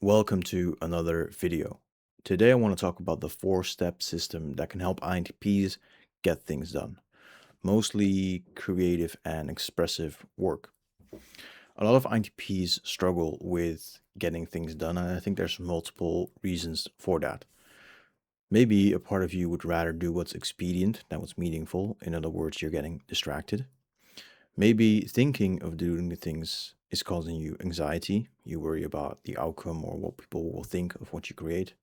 Welcome to another video. Today I want to talk about the four-step system that can help INTPs get things done, mostly creative and expressive work. A lot of INTPs struggle with getting things done, and I think there's multiple reasons for that. Maybe a part of you would rather do what's expedient than what's meaningful. In other words, you're getting distracted. Maybe thinking of doing the things is causing you anxiety. You worry about the outcome or what people will think of what you create.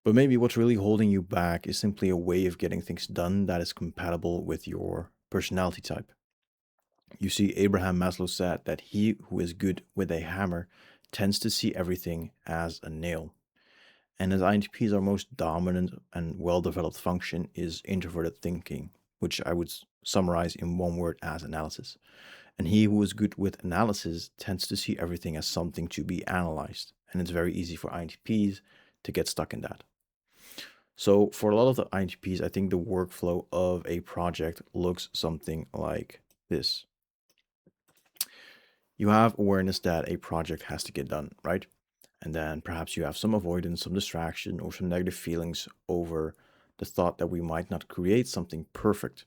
But maybe what's really holding you back is simply a way of getting things done that is compatible with your personality type. You see, Abraham Maslow said that he who is good with a hammer tends to see everything as a nail. And as INTPs, our most dominant and well developed function is introverted thinking, which I would summarize in one word as analysis. And he who is good with analysis tends to see everything as something to be analyzed. And it's very easy for INTPs to get stuck in that. So for a lot of the INTPs, I think the workflow of a project looks something like this. You have awareness that a project has to get done, right? And then perhaps you have some avoidance, some distraction, or some negative feelings over the thought that we might not create something perfect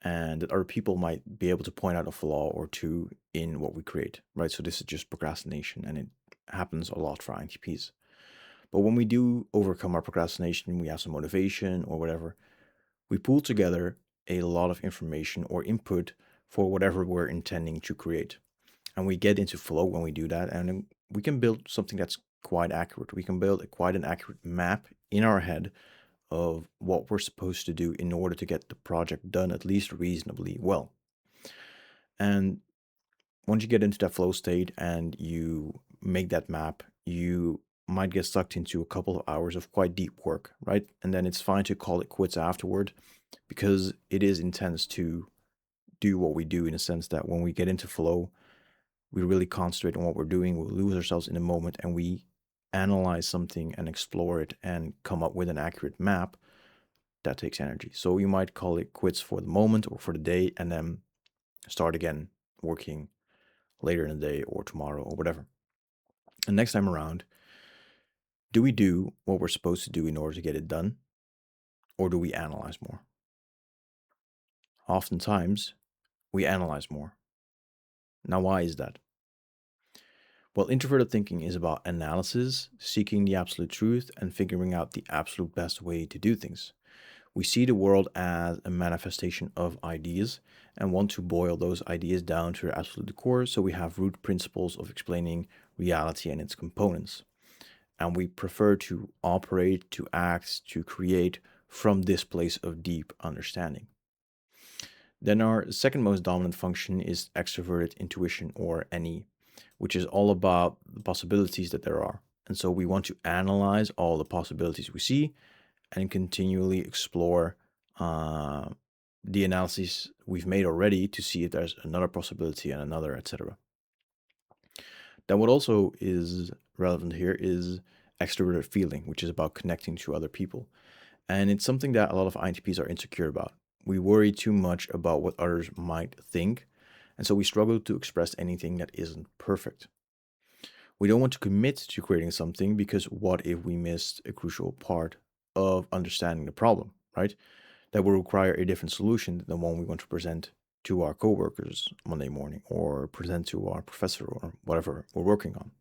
and that other people might be able to point out a flaw or two in what we create, right? So this is just procrastination and it happens a lot for INTPs. But when we do overcome our procrastination, we have some motivation or whatever, we pull together a lot of information or input for whatever we're intending to create. And we get into flow when we do that, and then we can build something that's quite accurate. We can build quite an accurate map in our head of what we're supposed to do in order to get the project done at least reasonably well. And once you get into that flow state and you make that map, you might get sucked into a couple of hours of quite deep work, right? And then it's fine to call it quits afterward because it is intense to do what we do in a sense that when we get into flow, we really concentrate on what we're doing, we lose ourselves in the moment, and we analyze something and explore it and come up with an accurate map. That takes energy. So you might call it quits for the moment or for the day and then start again working later in the day or tomorrow or whatever. And next time around, do we do what we're supposed to do in order to get it done? Or do we analyze more? Oftentimes, we analyze more. Now, why is that? Well, introverted thinking is about analysis, seeking the absolute truth, and figuring out the absolute best way to do things. We see the world as a manifestation of ideas and want to boil those ideas down to their absolute core, so we have root principles of explaining reality and its components. And we prefer to operate, to act, to create from this place of deep understanding. Then our second most dominant function is extroverted intuition, or NE, which is all about the possibilities that there are. And so we want to analyze all the possibilities we see and continually explore uh, the analyses we've made already to see if there's another possibility and another, etc. Then what also is relevant here is extroverted feeling, which is about connecting to other people. And it's something that a lot of INTPs are insecure about. We worry too much about what others might think, and so we struggle to express anything that isn't perfect. We don't want to commit to creating something because what if we missed a crucial part of understanding the problem, right? That will require a different solution than the one we want to present to our coworkers Monday morning or present to our professor or whatever we're working on.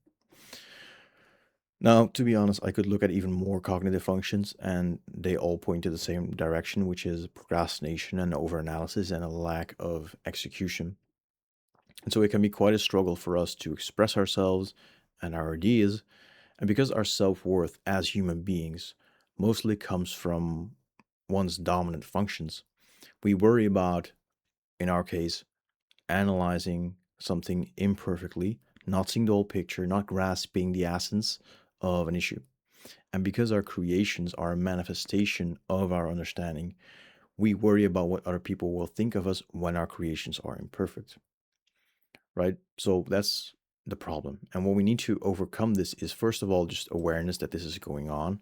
Now, to be honest, I could look at even more cognitive functions, and they all point to the same direction, which is procrastination and overanalysis and a lack of execution. And so it can be quite a struggle for us to express ourselves and our ideas. And because our self worth as human beings mostly comes from one's dominant functions, we worry about, in our case, analyzing something imperfectly, not seeing the whole picture, not grasping the essence of an issue. And because our creations are a manifestation of our understanding, we worry about what other people will think of us when our creations are imperfect, right? So that's the problem. And what we need to overcome this is, first of all, just awareness that this is going on,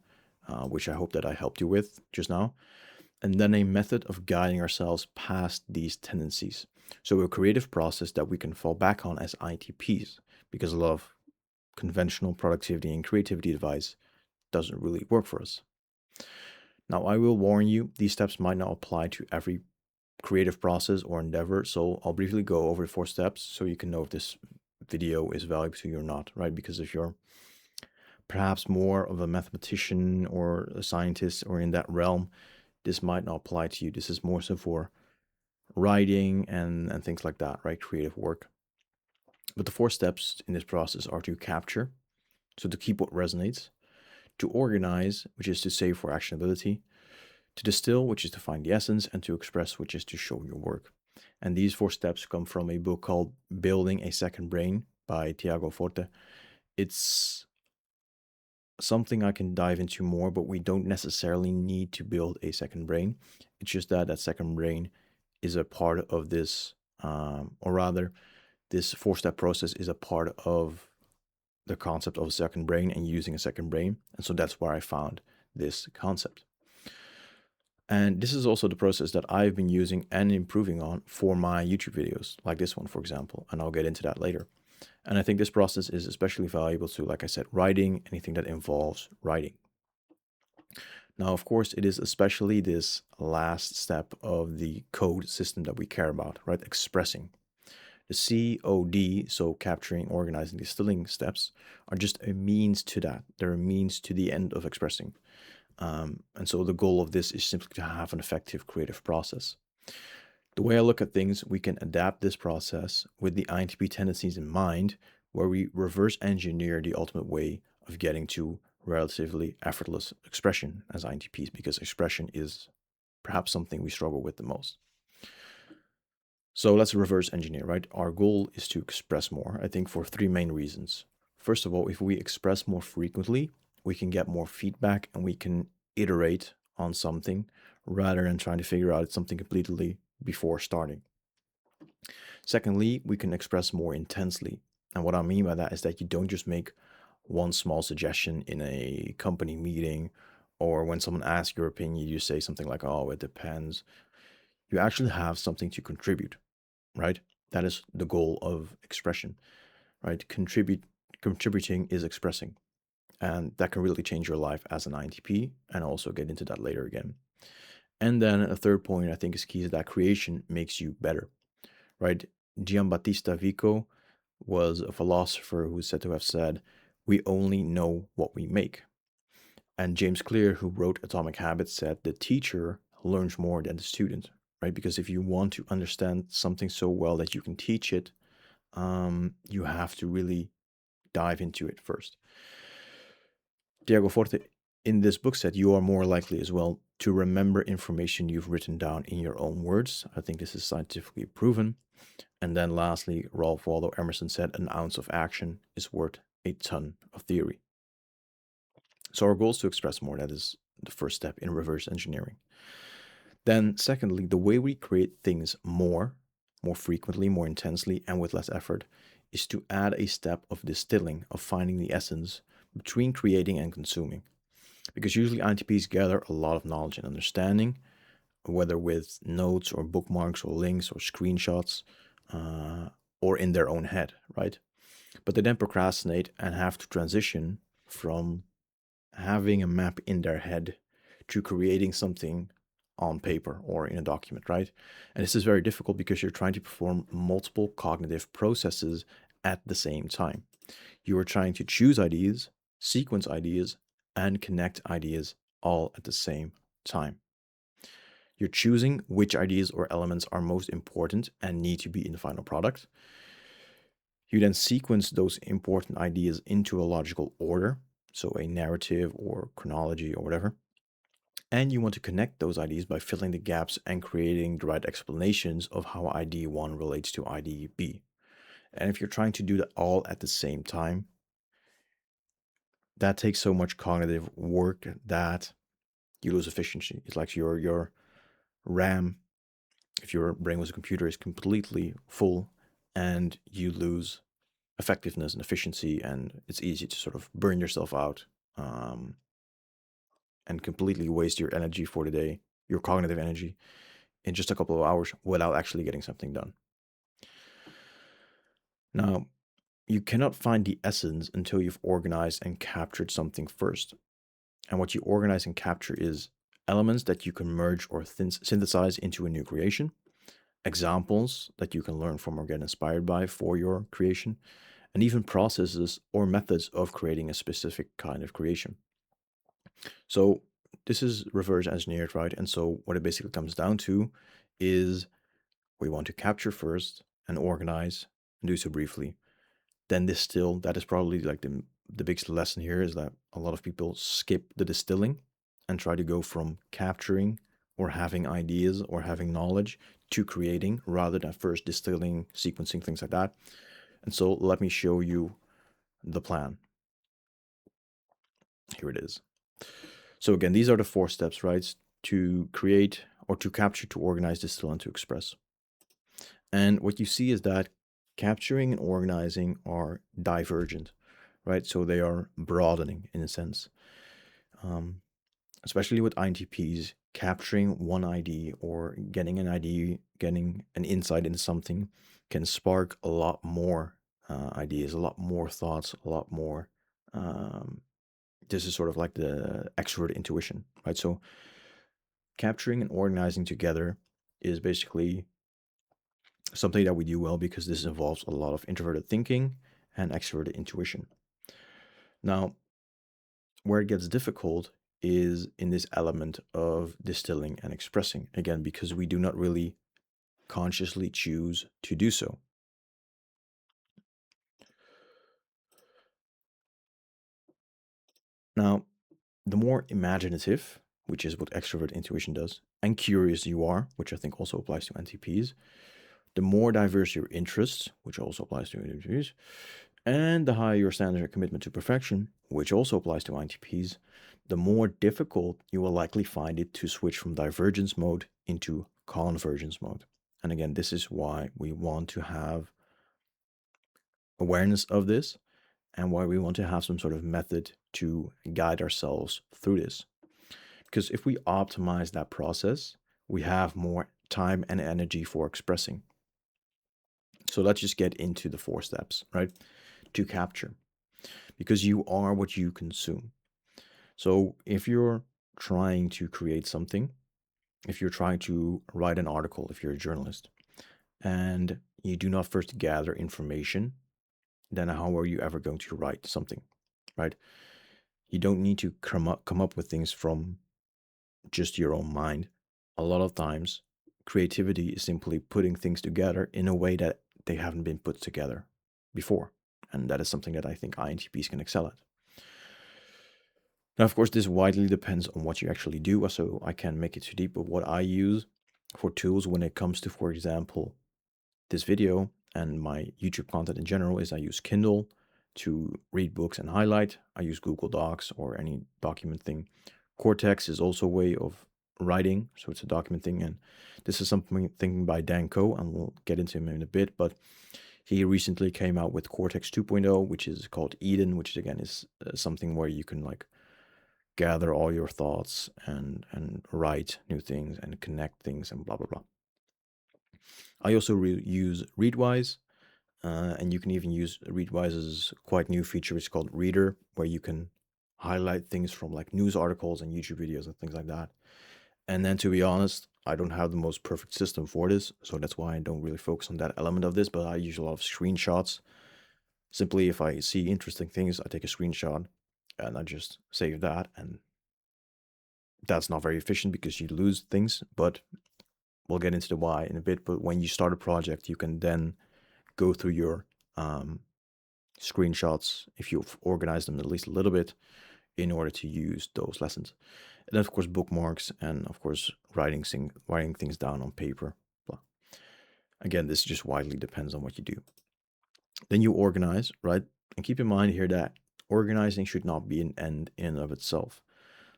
which I hope that I helped you with just now. And then a method of guiding ourselves past these tendencies. So a creative process that we can fall back on as INTPs, because a lot of conventional productivity and creativity advice doesn't really work for us. Now, I will warn you, these steps might not apply to every creative process or endeavor, so I'll briefly go over the 4 steps so you can know if this video is valuable to you or not, right? Because if you're perhaps more of a mathematician or a scientist or in that realm, this might not apply to you. This is more so for writing and things like that, right? Creative work. But the 4 steps in this process are to capture, so to keep what resonates, to organize, which is to save for actionability, to distill, which is to find the essence, and to express, which is to show your work. And these 4 steps come from a book called Building a Second Brain by Tiago Forte. It's something I can dive into more, but we don't necessarily need to build a second brain. It's just that that second brain is a part of this, or rather, this 4 step process is a part of the concept of a second brain and using a second brain. And so that's where I found this concept. And this is also the process that I've been using and improving on for my YouTube videos, like this one, for example. And I'll get into that later. And I think this process is especially valuable to, like I said, writing, anything that involves writing. Now, of course, it is especially this last step of the code system that we care about, right? Expressing. The COD, so capturing, organizing, distilling steps, are just a means to that. They're a means to the end of expressing. And so the goal of this is simply to have an effective creative process. The way I look at things, we can adapt this process with the INTP tendencies in mind, where we reverse engineer the ultimate way of getting to relatively effortless expression as INTPs, because expression is perhaps something we struggle with the most. So let's reverse engineer, right? Our goal is to express more, I think, for 3 main reasons. First of all, if we express more frequently, we can get more feedback and we can iterate on something rather than trying to figure out something completely before starting. Secondly, we can express more intensely. And what I mean by that is that you don't just make one small suggestion in a company meeting, or when someone asks your opinion, you say something like, oh, it depends. You actually have something to contribute, right? That is the goal of expression, right? Contributing is expressing. And that can really change your life as an INTP, and I'll also get into that later again. And then a third point I think is key is that creation makes you better, right? Giambattista Vico was a philosopher who is said to have said, we only know what we make. And James Clear, who wrote Atomic Habits, said the teacher learns more than the student, right? Because if you want to understand something so well that you can teach it, you have to really dive into it first. Diego Forte in this book said you are more likely as well to remember information you've written down in your own words. I think this is scientifically proven. And then lastly, Ralph Waldo Emerson said an ounce of action is worth a ton of theory. So our goal is to express more. That is the first step in reverse engineering. Then secondly, the way we create things more frequently, more intensely, and with less effort is to add a step of distilling, of finding the essence between creating and consuming. Because usually INTPs gather a lot of knowledge and understanding, whether with notes or bookmarks or links or screenshots, or in their own head, right? But they then procrastinate and have to transition from having a map in their head to creating something on paper or in a document, right? And this is very difficult because you're trying to perform multiple cognitive processes at the same time. You are trying to choose ideas, sequence ideas, and connect ideas all at the same time. You're choosing which ideas or elements are most important and need to be in the final product. You then sequence those important ideas into a logical order, so a narrative or chronology or whatever. And you want to connect those ideas by filling the gaps and creating the right explanations of how idea 1 relates to idea B. And if you're trying to do that all at the same time, that takes so much cognitive work that you lose efficiency. It's like your RAM, if your brain was a computer, is completely full, and you lose effectiveness and efficiency, and it's easy to sort of burn yourself out, and completely waste your energy for the day, your cognitive energy, in just a couple of hours without actually getting something done. Now, you cannot find the essence until you've organized and captured something first. And what you organize and capture is elements that you can merge or synthesize into a new creation, examples that you can learn from or get inspired by for your creation, and even processes or methods of creating a specific kind of creation. So this is reverse engineered, right? And so what it basically comes down to is we want to capture first and organize and do so briefly. Then distill. That is probably like the biggest lesson here is that a lot of people skip the distilling and try to go from capturing or having ideas or having knowledge to creating rather than first distilling, sequencing, things like that. And so let me show you the plan. Here it is. So again, these are the 4 steps, right? To create or to capture, to organize, distill, and to express. And what you see is that capturing and organizing are divergent, right? So they are broadening in a sense. Especially with INTPs, capturing one idea or getting an idea, getting an insight into something can spark a lot more ideas, a lot more thoughts, a lot more. This is sort of like the extrovert intuition, right? So capturing and organizing together is basically something that we do well because this involves a lot of introverted thinking and extroverted intuition. Now, where it gets difficult is in this element of distilling and expressing, again, because we do not really consciously choose to do so. Now, the more imaginative, which is what extrovert intuition does, and curious you are, which I think also applies to NTPs, the more diverse your interests, which also applies to NTPs, and the higher your standard of commitment to perfection, which also applies to INTPs, the more difficult you will likely find it to switch from divergence mode into convergence mode. And again, this is why we want to have awareness of this and why we want to have some sort of method to guide ourselves through this. Because if we optimize that process, we have more time and energy for expressing. So let's just get into the 4 steps, right? To capture, because you are what you consume. So if you're trying to create something, if you're trying to write an article, if you're a journalist, and you do not first gather information, then how are you ever going to write something, right? You don't need to come up with things from just your own mind. A lot of times, creativity is simply putting things together in a way that they haven't been put together before. And that is something that I think INTPs can excel at. Now, of course, this widely depends on what you actually do, so I can't make it too deep, but what I use for tools when it comes to, for example, this video and my YouTube content in general is I use Kindle to read books and highlight. I use Google Docs or any document thing. Cortex is also a way of writing, so it's a document thing. And this is something by Dan Coe, and we'll get into him in a bit. But he recently came out with Cortex 2.0, which is called Eden, which again is something where you can like gather all your thoughts and write new things and connect things and blah blah blah. I also use Readwise, and you can even use Readwise's quite new feature, which is called Reader, where you can highlight things from like news articles and YouTube videos and things like that. And then to be honest, I don't have the most perfect system for this, so that's why I don't really focus on that element of this, but I use a lot of screenshots. Simply, if I see interesting things, I take a screenshot and I just save that, and that's not very efficient because you lose things, but we'll get into the why in a bit. But when you start a project, you can then go through your screenshots if you've organized them at least a little bit in order to use those lessons. And then, of course, bookmarks and, of course, writing things down on paper. Blah. Again, this just widely depends on what you do. Then you organize, right? And keep in mind here that organizing should not be an end in and of itself.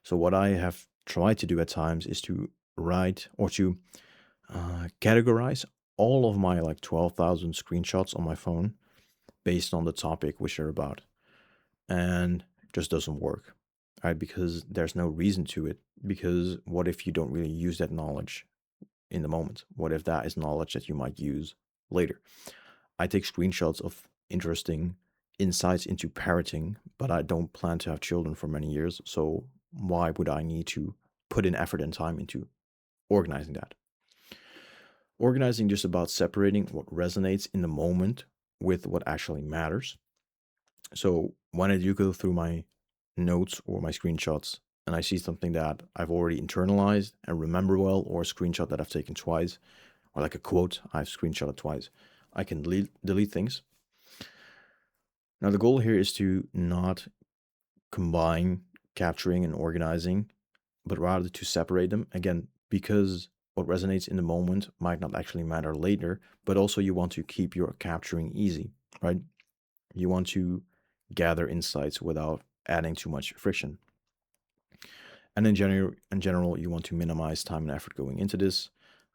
So what I have tried to do at times is to write or to categorize all of my like 12,000 screenshots on my phone based on the topic which they're about. And it just doesn't work, right? Because there's no reason to it. Because what if you don't really use that knowledge in the moment? What if that is knowledge that you might use later? I take screenshots of interesting insights into parenting, but I don't plan to have children for many years. So why would I need to put in effort and time into organizing that? Organizing just about separating what resonates in the moment with what actually matters. So when I do go through my notes or my screenshots and I see something that I've already internalized and remember well, or a screenshot that I've taken twice, or like a quote I've screenshotted twice, I can delete things. Now, the goal here is to not combine capturing and organizing, but rather to separate them. Again, because what resonates in the moment might not actually matter later, but also you want to keep your capturing easy, right? You want to gather insights without adding too much friction. And in general, you want to minimize time and effort going into this,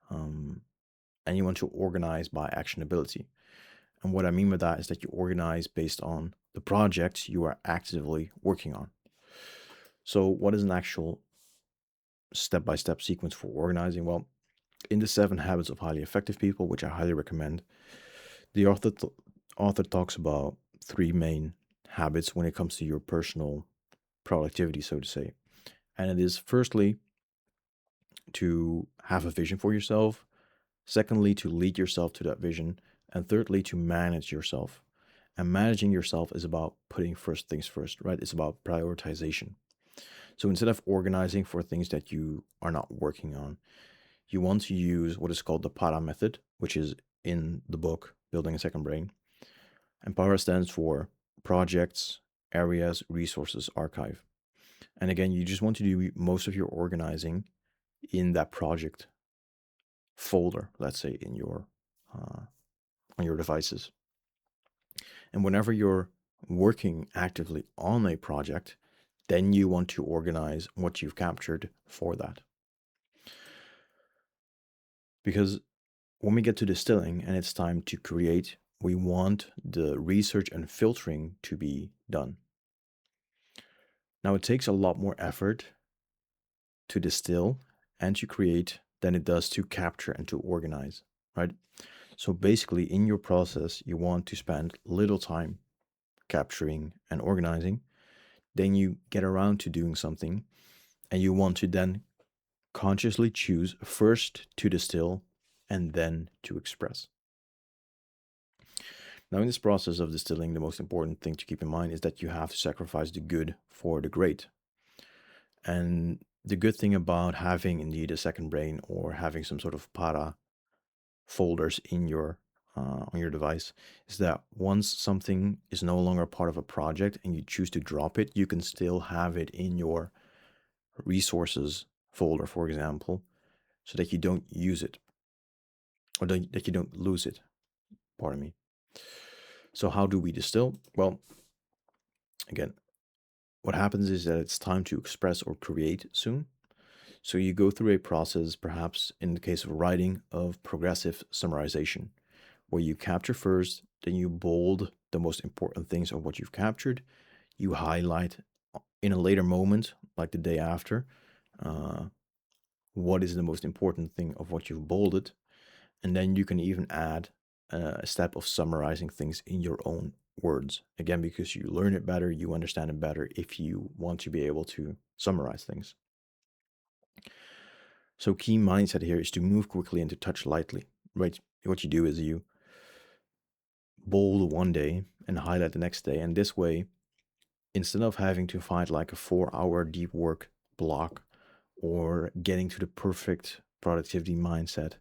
um, and you want to organize by actionability. And what I mean by that is that you organize based on the projects you are actively working on. So, what is an actual step-by-step sequence for organizing? Well, in the 7 Habits of Highly Effective People, which I highly recommend, the author talks about three main habits when it comes to your personal productivity, so to say. And it is firstly to have a vision for yourself, secondly, to lead yourself to that vision, and thirdly, to manage yourself. And managing yourself is about putting first things first, right? It's about prioritization. So instead of organizing for things that you are not working on, you want to use what is called the PARA method, which is in the book Building a Second Brain. And PARA stands for Projects, Areas, Resources, Archive. And again, you just want to do most of your organizing in that project folder, let's say in your on your devices. And whenever you're working actively on a project, then you want to organize what you've captured for that. Because when we get to distilling and it's time to create, we want the research and filtering to be done. Now, it takes a lot more effort to distill and to create than it does to capture and to organize, right? So basically, in your process, you want to spend little time capturing and organizing. Then you get around to doing something, and you want to then consciously choose first to distill and then to express. Now, in this process of distilling, the most important thing to keep in mind is that you have to sacrifice the good for the great. And the good thing about having indeed a second brain or having some sort of para folders in your on your device is that once something is no longer part of a project and you choose to drop it, you can still have it in your resources folder, for example, so that you don't use it or that you don't lose it. Pardon me. So how do we distill? Well, again, what happens is that it's time to express or create soon. So you go through a process, perhaps in the case of writing, of progressive summarization, where you capture first, then you bold the most important things of what you've captured, you highlight in a later moment, like the day after, uh, what is the most important thing of what you've bolded, and then you can even add a step of summarizing things in your own words. Again, because you learn it better, you understand it better if you want to be able to summarize things. So key mindset here is to move quickly and to touch lightly, right? What you do is you bold one day and highlight the next day. And this way, instead of having to find like a 4 hour deep work block or getting to the perfect productivity mindset,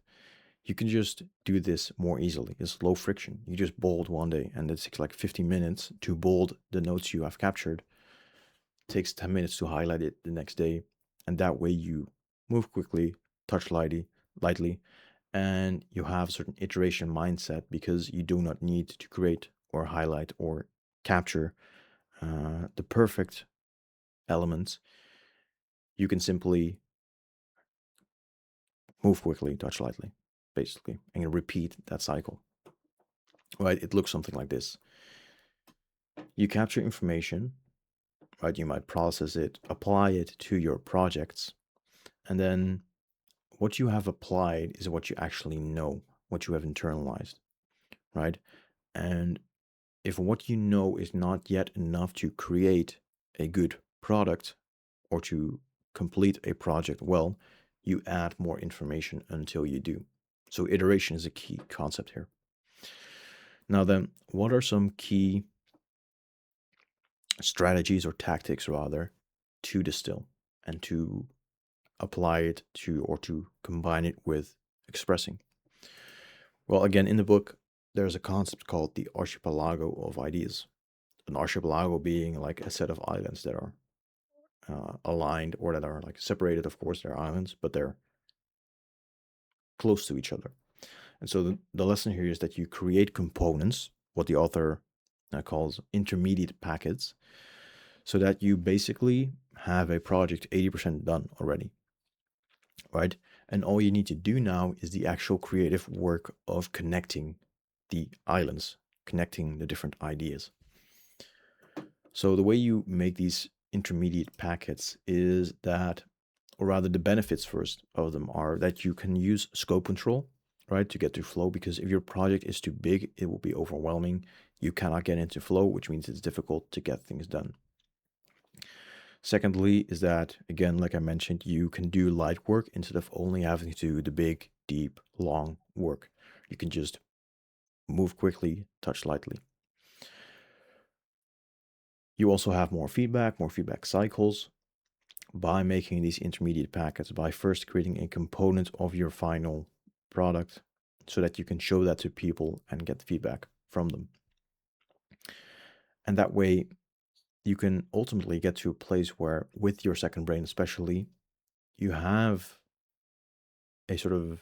you can just do this more easily. It's low friction. You just bold one day and it takes like 15 minutes to bold the notes you have captured. It takes 10 minutes to highlight it the next day. And that way you move quickly, touch lightly, and you have a certain iteration mindset because you do not need to create or highlight or capture the perfect elements. You can simply move quickly, touch lightly, basically, and repeat that cycle. Right? It looks something like this. You capture information, right? You might process it, apply it to your projects, and then what you have applied is what you actually know, what you have internalized, right? And if what you know is not yet enough to create a good product or to complete a project well, you add more information until you do. So iteration is a key concept here. Now then, what are some key strategies or tactics rather to distill and to apply it to or to combine it with expressing? Well, again, in the book, there's a concept called the archipelago of ideas. An archipelago being like a set of islands that are aligned or that are like separated. Of course, they're islands, but they're close to each other. And so the lesson here is that you create components, what the author calls intermediate packets, so that you basically have a project 80% done already, right? And all you need to do now is the actual creative work of connecting the islands, connecting the different ideas. So the way you make these intermediate packets is that, or rather the benefits first of them are that you can use scope control, right, to get to flow, because if your project is too big, it will be overwhelming. You cannot get into flow, which means it's difficult to get things done. Secondly, is that, again, like I mentioned, you can do light work instead of only having to do the big, deep, long work. You can just move quickly, touch lightly. You also have more feedback cycles by making these intermediate packets, by first creating a component of your final product so that you can show that to people and get feedback from them. And that way, you can ultimately get to a place where, with your second brain especially, you have a sort of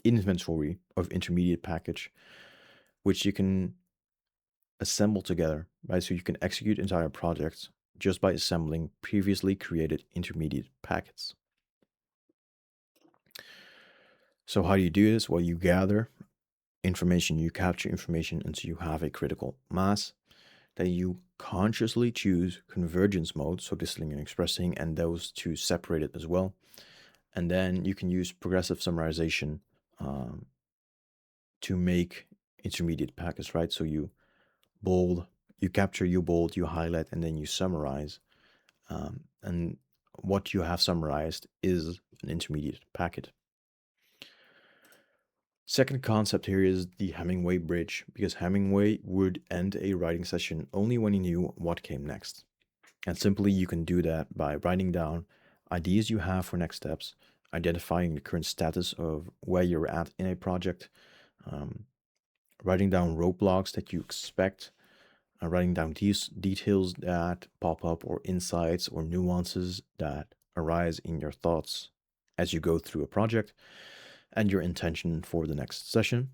inventory of intermediate package, which you can assemble together, right? So you can execute entire projects just by assembling previously created intermediate packets. So how do you do this? Well, you gather information, you capture information until you have a critical mass. Then you consciously choose convergence mode, so distilling and expressing, and those two separated as well. And then you can use progressive summarization to make intermediate packets, right? So you bold, you capture, you bold, you highlight, and then you summarize. And what you have summarized is an intermediate packet. Second concept here is the Hemingway bridge, because Hemingway would end a writing session only when he knew what came next. And simply you can do that by writing down ideas you have for next steps, identifying the current status of where you're at in a project, writing down roadblocks that you expect, writing down these details that pop up or insights or nuances that arise in your thoughts as you go through a project, and your intention for the next session.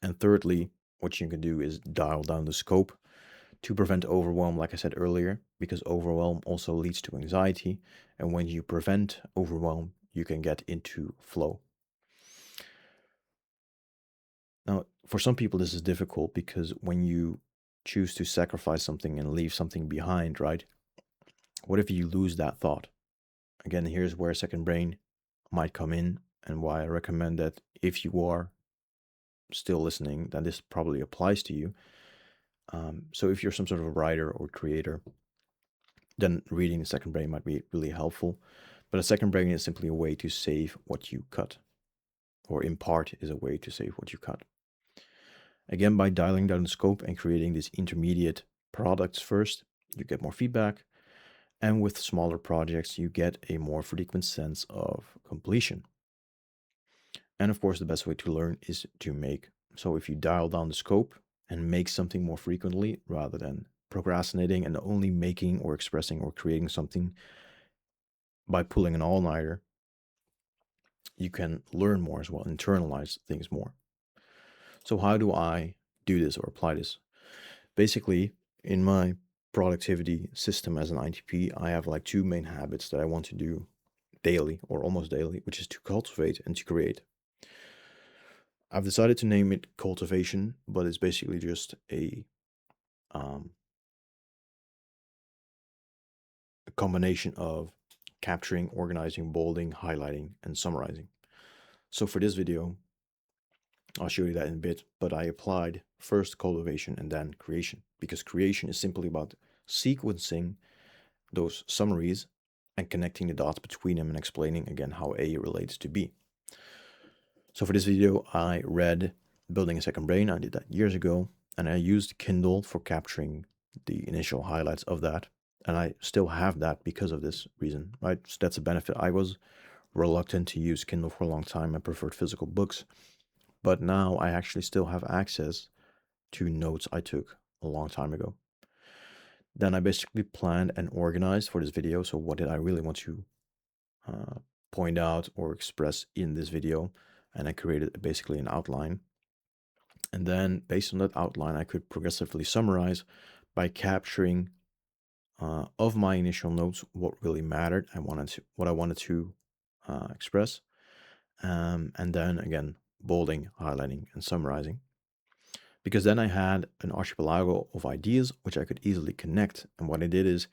And thirdly, what you can do is dial down the scope to prevent overwhelm, like I said earlier, because overwhelm also leads to anxiety. And when you prevent overwhelm, you can get into flow. Now, for some people, this is difficult because when you choose to sacrifice something and leave something behind, right? What if you lose that thought? Again, here's where second brain might come in, and why I recommend that if you are still listening, then this probably applies to you. So if you're some sort of a writer or creator, then reading the second brain might be really helpful. But a second brain is simply a way to save what you cut, or in part is a way to save what you cut. Again, by dialing down the scope and creating these intermediate products first, you get more feedback. And with smaller projects, you get a more frequent sense of completion. And of course, the best way to learn is to make. So if you dial down the scope and make something more frequently rather than procrastinating and only making or expressing or creating something by pulling an all-nighter, you can learn more as well, internalize things more. So how do I do this or apply this? Basically, in my productivity system as an INTP, I have like two main habits that I want to do daily or almost daily, which is to cultivate and to create. I've decided to name it cultivation, but it's basically just a combination of capturing, organizing, bolding, highlighting, and summarizing. So for this video, I'll show you that in a bit, but I applied first cultivation and then creation, because creation is simply about sequencing those summaries and connecting the dots between them and explaining again how A relates to B. So for this video, I read Building a Second Brain. I did that years ago, and I used Kindle for capturing the initial highlights of that. And I still have that because of this reason, right? So that's a benefit. I was reluctant to use Kindle for a long time. I preferred physical books, but now I actually still have access to notes I took a long time ago. Then I basically planned and organized for this video. So what did I really want to uh, point out or express in this video? And I created basically an outline. And then based on that outline, I could progressively summarize by capturing of my initial notes what really mattered. What I wanted to express, and then again bolding, highlighting, and summarizing. Because then I had an archipelago of ideas which I could easily connect. And what I did is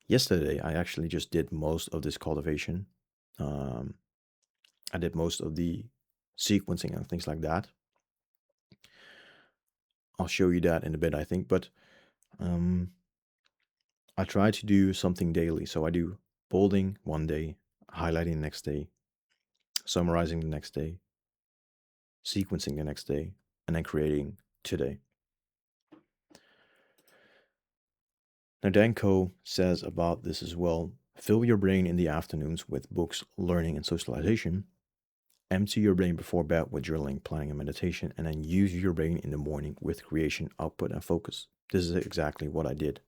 yesterday I actually just did most of this cultivation. Um, I did most of the sequencing and things like that. I'll show you that in a bit, I think, but I try to do something daily. So I do bolding one day, highlighting the next day, summarizing the next day, sequencing the next day, and then creating today. Now, Danko says about this as well: fill your brain in the afternoons with books, learning, and socialization. Empty your brain before bed with journaling, planning, and meditation, and then use your brain in the morning with creation, output, and focus. This is exactly what I did.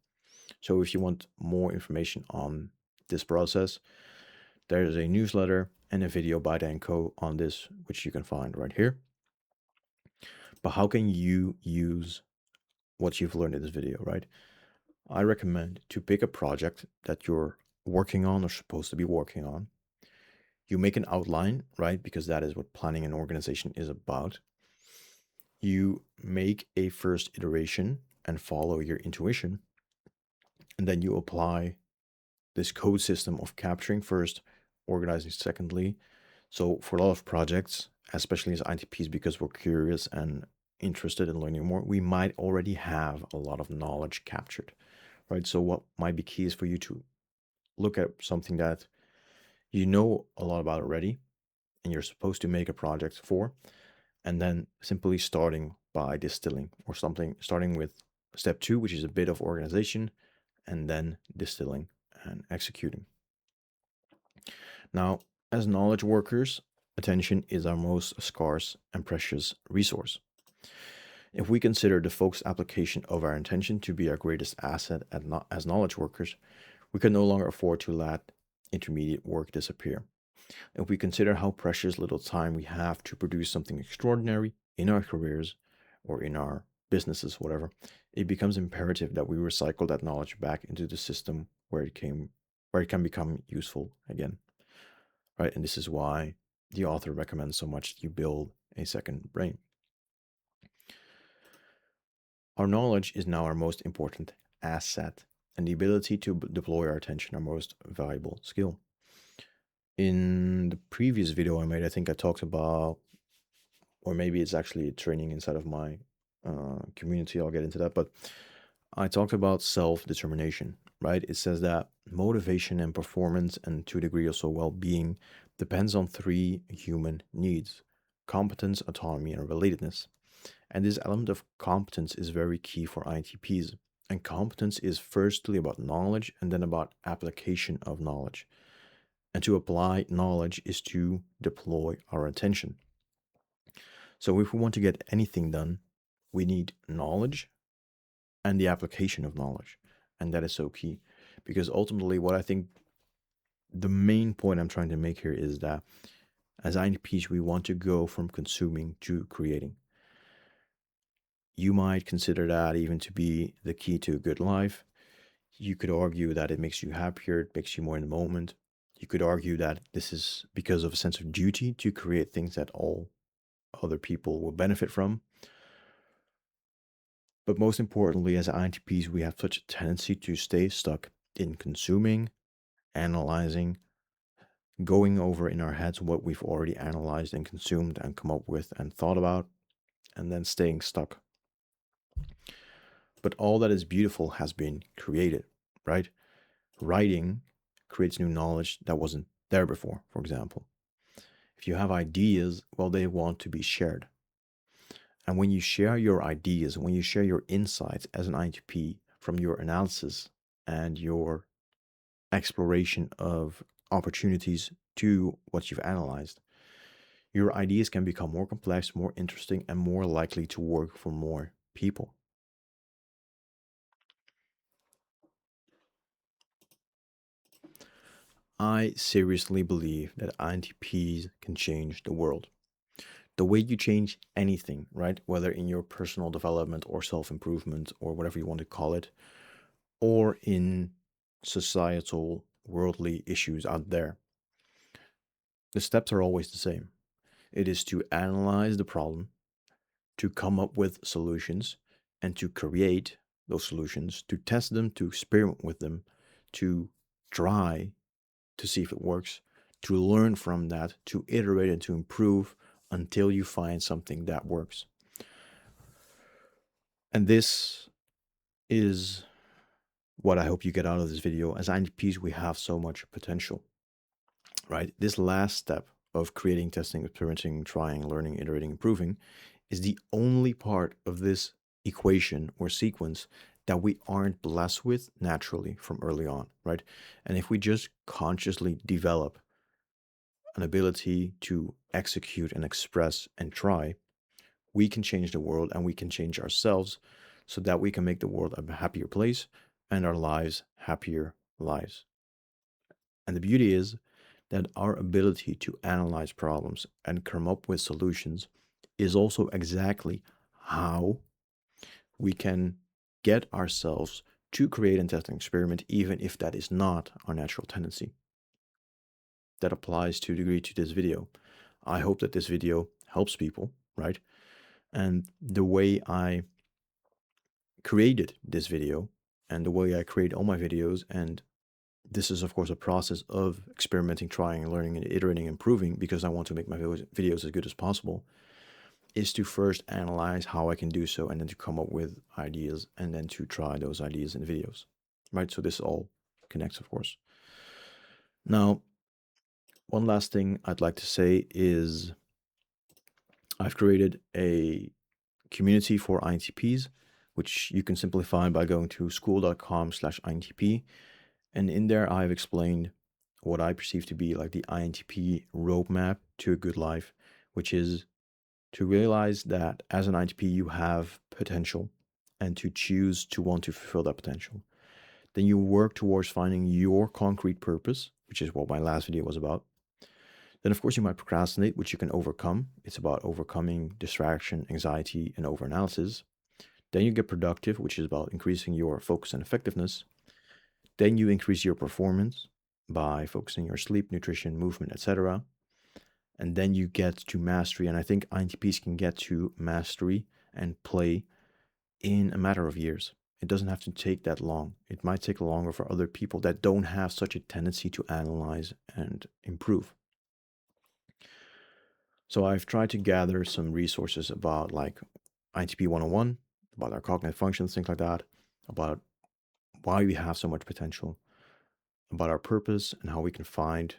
So if you want more information on this process, there is a newsletter and a video by Danko on this, which you can find right here. But how can you use what you've learned in this video, right? I recommend to pick a project that you're working on or supposed to be working on. You make an outline, right? Because that is what planning and organization is about. You make a first iteration and follow your intuition. And then you apply this code system of capturing first, organizing secondly. So for a lot of projects, especially as INTPs, because we're curious and interested in learning more, we might already have a lot of knowledge captured, right? So what might be key is for you to look at something that you know a lot about already and you're supposed to make a project for, and then simply starting by distilling or something, starting with step 2, which is a bit of organization, and then distilling and executing. Now, as knowledge workers, attention is our most scarce and precious resource. If we consider the focused application of our intention to be our greatest asset as knowledge workers, we can no longer afford to let intermediate work disappear. If we consider how precious little time we have to produce something extraordinary in our careers or in our businesses, whatever, it becomes imperative that we recycle that knowledge back into the system where it can become useful again. Right? And this is why the author recommends so much that you build a second brain. Our knowledge is now our most important asset, and the ability to deploy our attention our most valuable skill. In the previous video I made, I think I talked about, or maybe it's actually a training inside of my community, I'll get into that, but I talked about self-determination, right? It says that motivation and performance, and to a degree also well-being, depends on 3 human needs: competence, autonomy, and relatedness. And this element of competence is very key for INTPs. And competence is firstly about knowledge and then about application of knowledge. And to apply knowledge is to deploy our attention. So if we want to get anything done, we need knowledge and the application of knowledge. And that is so key, because ultimately what I think the main point I'm trying to make here is that as INTPs, we want to go from consuming to creating. You might consider that even to be the key to a good life. You could argue that it makes you happier, it makes you more in the moment. You could argue that this is because of a sense of duty to create things that all other people will benefit from. But most importantly, as INTPs, we have such a tendency to stay stuck in consuming, analyzing, going over in our heads what we've already analyzed and consumed and come up with and thought about, and then staying stuck. But all that is beautiful has been created, right? Writing creates new knowledge that wasn't there before, for example. If you have ideas, well, they want to be shared. And when you share your ideas, when you share your insights as an INTP from your analysis and your exploration of opportunities to what you've analyzed, your ideas can become more complex, more interesting, and more likely to work for more people. I seriously believe that INTPs can change the world. The way you change anything, right? Whether in your personal development or self improvement or whatever you want to call it, or in societal, worldly issues out there, the steps are always the same. It is to analyze the problem, to come up with solutions, and to create those solutions, to test them, to experiment with them, to try to see if it works, to learn from that, to iterate and to improve until you find something that works. And this is what I hope you get out of this video. As INTPs, we have so much potential, right? This last step of creating, testing, experimenting, trying, learning, iterating, improving is the only part of this equation or sequence that we aren't blessed with naturally from early on, right? And if we just consciously develop an ability to execute and express and try, we can change the world and we can change ourselves so that we can make the world a happier place and our lives happier lives. And the beauty is that our ability to analyze problems and come up with solutions is also exactly how we can get ourselves to create and test an experiment, even if that is not our natural tendency. That applies to a degree to this video. I hope that this video helps people, right? And the way I created this video and the way I create all my videos, and this is of course a process of experimenting, trying, learning, and iterating, improving, because I want to make my videos as good as possible, is to first analyze how I can do so and then to come up with ideas and then to try those ideas in videos, right? So this all connects, of course. Now, one last thing I'd like to say is I've created a community for INTPs, which you can simplify by going to school.com/INTP. And in there, I've explained what I perceive to be like the INTP roadmap to a good life, which is to realize that as an INTP, you have potential and to choose to want to fulfill that potential. Then you work towards finding your concrete purpose, which is what my last video was about. Then, of course, you might procrastinate, which you can overcome. It's about overcoming distraction, anxiety, and overanalysis. Then you get productive, which is about increasing your focus and effectiveness. Then you increase your performance by focusing your sleep, nutrition, movement, etc. And then you get to mastery. And I think INTPs can get to mastery and play in a matter of years. It doesn't have to take that long. It might take longer for other people that don't have such a tendency to analyze and improve. So I've tried to gather some resources about like INTP 101, about our cognitive functions, things like that, about why we have so much potential, about our purpose and how we can find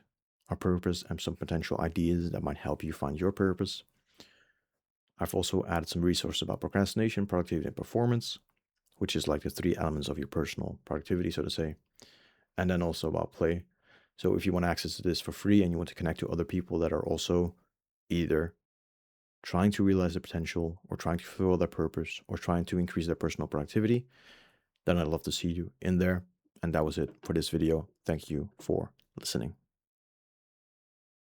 our purpose, and some potential ideas that might help you find your purpose. I've also added some resources about procrastination, productivity, and performance, which is like the three elements of your personal productivity, so to say. And then also about play. So if you want access to this for free and you want to connect to other people that are also either trying to realize their potential or trying to fulfill their purpose or trying to increase their personal productivity, then I'd love to see you in there. And that was it for this video. Thank you for listening.